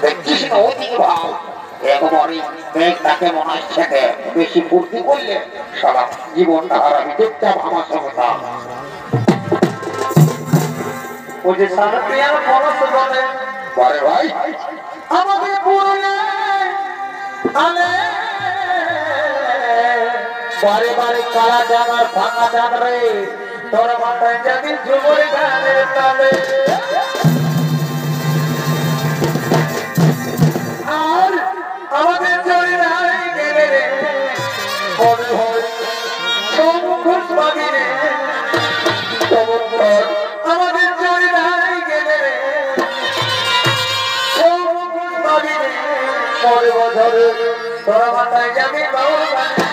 দেখছিস না ওদিকে ভাব একবারই মেঘটাকে মনে হচ্ছে বেশি ফুর্তি করলে সারা জীবনটা হারাবি চুপচাপ আমার সঙ্গে থাক ওই যে সারপ্রিয়ার পরশ বলে বারে ভাই আমাদের পুরনে আলে বারে বারে কালা জানার ভাঙা জান রে তোর মাথায় যাবি ঝুমুর গানের তালে আর আমাদের জয় রায় গেলে রে বড় হয় সংঘর্ষ পাবি রে আমাদের জয় রায় গেলে রে সংঘর্ষ পাবি রে পরে বছরে তোর মাথায় যাবি বাউল গানের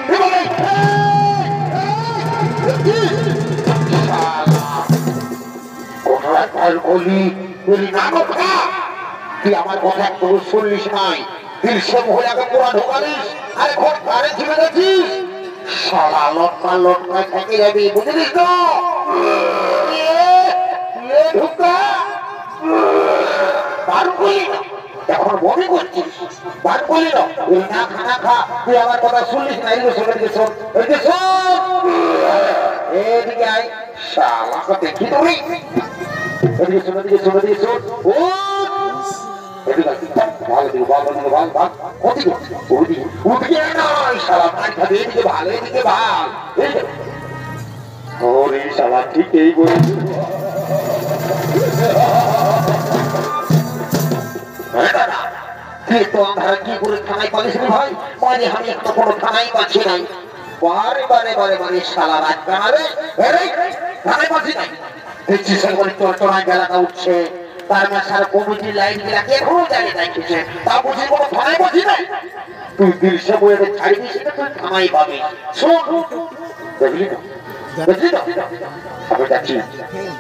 তালে তুই আমার কথা একটু শুনলিস নাই দিলসে মহিলাকে পুরা ঢোকালিস আরে ঘর ঘরে ঝুলে গেছিস সারা লটকা লটকা থেকে যাবি বুঝলিস তো ঢুকা বার করলি না এখন মনে করছিস বার করলি না ওই না খানা খা তুই আমার কথা শুনলিস না এদিকে শোন এদিকে শোন এদিকে শোন এদিকে আয় শালাকে দেখি তুমি এদিকে শোন এদিকে শোন এদিকে শোন ও এদিকে ভালো দিকে ভালো দিকে ভালো ভাগ ওদিকে ওদিকে ওদিকে না শালা মার খাবে এদিকে ভালো এদিকে ভাগ ওরে শালা ঠিকই বলেছিস তো আমরা কি করে থানায় পালিস ভাই মানে আমি একটা কোনো থানায় পাচ্ছি নাই বারে বারে বারে বারে শালা রাত কানাবে থানায় পাচ্ছি নাই দেখছিস করে তোর তোরায় বেলাটা উঠছে তার মাসার কমিটির লাইন গুলাকে এখনো জানি যাইতেছে তা বুঝি কোনো থানায় পাচ্ছি নাই তুই দিলসে বইয়ে ছাড়ি দিস তুই থানায় পাবি শোন দেখলি তো দেখলি তো আমি যাচ্ছি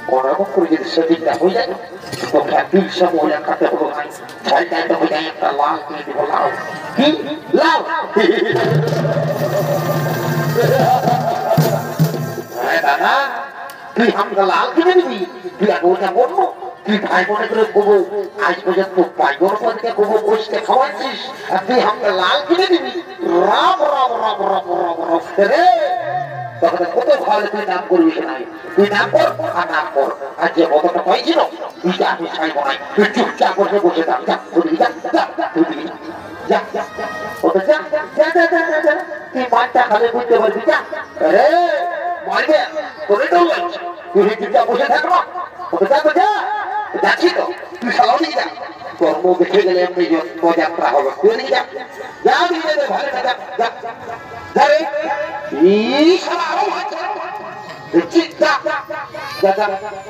কোনরকম করে যদি সেদিকটা হয়ে যায় তো দিলসে বইয়ে খাতে হলো নাই ছাড়িটা হয়ে যায় একটা লাল দিয়ে দিব লাউ কি লাউ দাদা তুই আমাকে লাল কিনে দিবি তুই আগে ওটা বলবো তুই ভাই বোনে করে কবো আজ পর্যন্ত পাইবর পথে কবো বসতে খাওয়াচ্ছিস আর তুই আমাকে লাল কিনে দিবি রাম রাম রাম রাম রাম রাম রে তখন কত ভালো তুই নাম করবি নাই তুই নাম কর আর নাম কর আর যে কতটা পাইছিল তুই আমি ছাইব নাই তুই চুপচাপ বসে বসে থাক যা তুই যা তুই যা যা ওটা যা যা যা যা যা তুই মানটা খালি বুঝতে পারবি যা রে মারবে তোরে তো তুই চুপচাপ বসে থাকবো ওটা যা তো যা যাচ্ছি তো তুই সালামি যা তোর মুখ দেখে গেলে এমনি যাত্রা হবে তুই যা যা দিয়ে দে ভালো যা যা যা রে ই শালা আরো দেখছি যা যা যা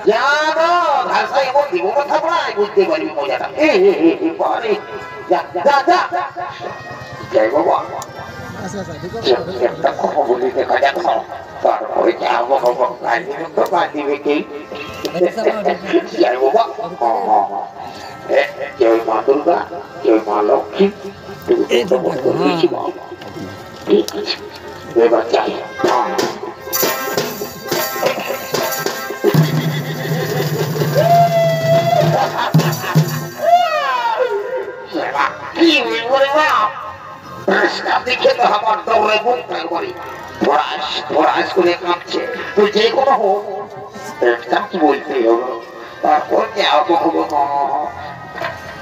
যা না ভাষা এমন দিব কথা বলাই বুঝতে পারবি মজাটা পারে যা যা যা জয় বাবা একটা কথা বলি দেখা যাক তারপরে যাবো বাবা তো দিবে কি জয় বাবা জয় মা দুর্গা জয় মা লক্ষ্মী ঠিক আছে এবার যাই কি করে বাপ দেখে তো আমার দৌড়ে বুকটা করি ধরাস করে কাঁপছে তুই যে কোনো হোক একটা কি বলতে হবে তারপর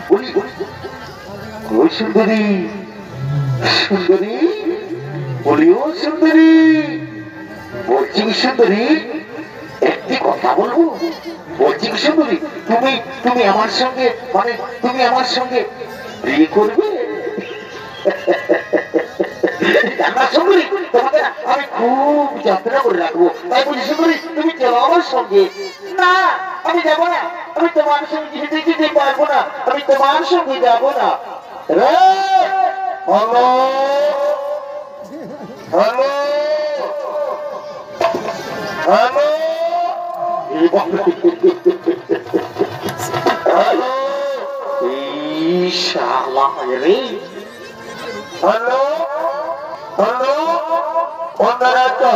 বলি ওই সুন্দরী সুন্দরী বলিও সুন্দরী বলছি সুন্দরী একটি কথা বলবো বলছি সুন্দরী তুমি তুমি আমার সঙ্গে মানে তুমি আমার সঙ্গে বিয়ে করবে সুন্দরী তোমাকে আমি খুব যত্ন করে রাখবো তাই বলি সুন্দরী তুমি চলো আমার সঙ্গে না আমি যাবো না আমি তোমার সঙ্গে যেতে পারবো না আমি তোমার সঙ্গে যাবো না হ্যালো হ্যালো হ্যালো হ্যালো ইনশাআল্লাহ রে হ্যালো হ্যালো বন্ধুরা তো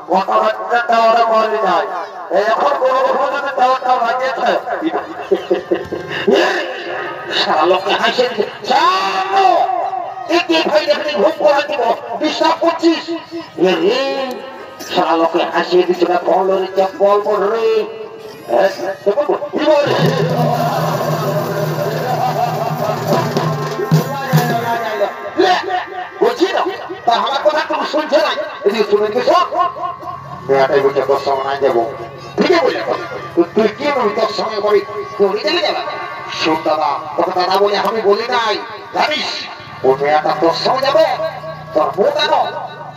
কথাবার্তা ওরা বলে যায় এখন কোনো যদি টাওয়ারটা বাজেছে শালোকে হাসে শালো একে ভাই দেখে ঘুম করে দিব বিশ্বাস করছিস রে শালোকে হাসিয়ে দিচ্ছে না বল রে বল বল রে বলছি না তা আমার কথা তুমি শুনছে না এদিকে শুনে গেছ মেয়েটাই বলছে তোর সঙ্গে নাই যাবো ঠিক আছে বলে তুই কি বলি তোর সঙ্গে করি তুই চলে যাবে শোন দাদা তোকে দাদা বলে আমি বলি নাই জানিস ও মেয়েটা তোর সঙ্গে যাবে তোর বউ কেন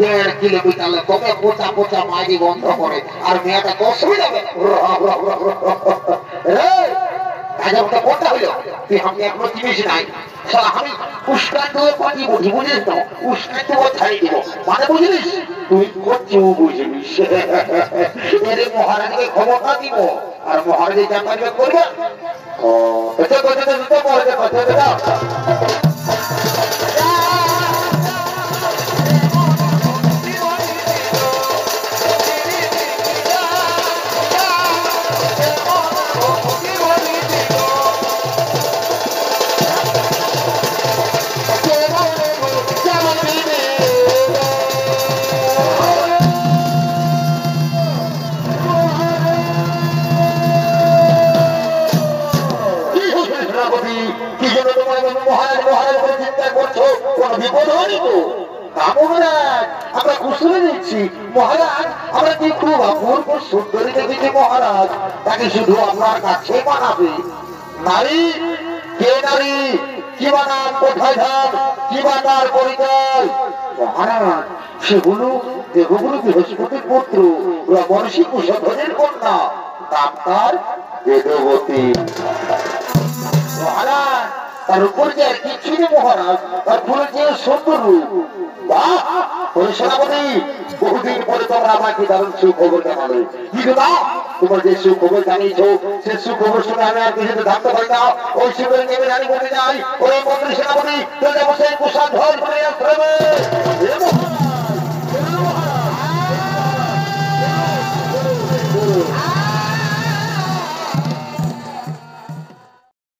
1.5 কিলোমিটার তোকে পোচা পোচা মাইরি বন্ধ করে আর মেয়েটা তোর সঙ্গে যাবে কোনটা হইলো তুই আমি এখনো জিনিস নাই আমি উস্কান দিয়ে পাঠিয়ে বুঝি বুঝিস তো উস্কান দিয়ে ছাড়িয়ে দিব মানে বুঝলিস তুই করছিও বুঝিস এর মহারানীকে ক্ষমতা দিব আর মহারানী যা পারবে করবে ও আমরা ঘোষণা দিচ্ছি মহারাজ আমরা কি খুব অপূর্ব সুন্দরী দেখেছি মহারাজ তাকে শুধু আপনার কাছে বানাবে নারী কে নারী কি বানান কোথায় ধান কি বানার পরিচয় মহারাজ সেগুলো দেবগুরু বৃহস্পতির পুত্র মহর্ষি কুশধ্বজের কন্যা ডাক্তার বেদবতী মহারাজ তার উপর যে কিছু নেই মহারাজ তার ফুলের যে সুন্দর রূপ সেনাপতি বহুদিন পরে তোমরা আমাকে দারুণ সুখবর জানালে কিন্তু না তোমার যে সুখবর জানিয়েছ সে সুখবর শুনে আমি আর কিছুতে জানতে পারি না ওই সুখবর নেমে রানী বলে যাই ওই মন্ত্রী সেনাপতি বসে কুষাণ ঝড় করে আসবে